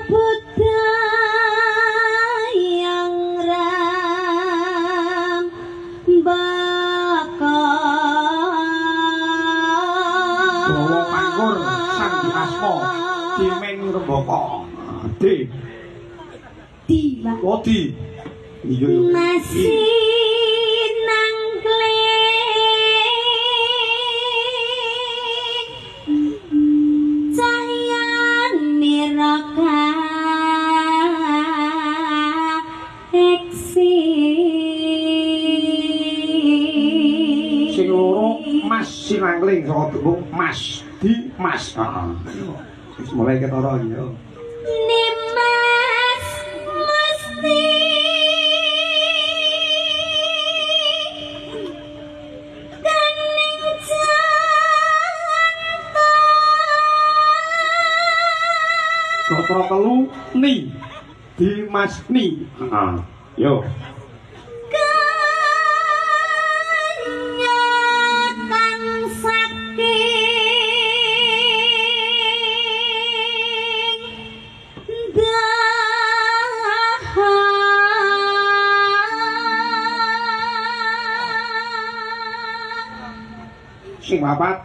budayang ram bakal bawa pangkur sang dinasmo dimeng rembaka di Pak. oh di iya Masih Mas Sinangling saka tembung Mas di Mas. Heeh. Wis mulai ketara iki yo. Nimas mesti kaning janto. Gatra telu ni di Mas ni. Heeh. Yo. Sing papat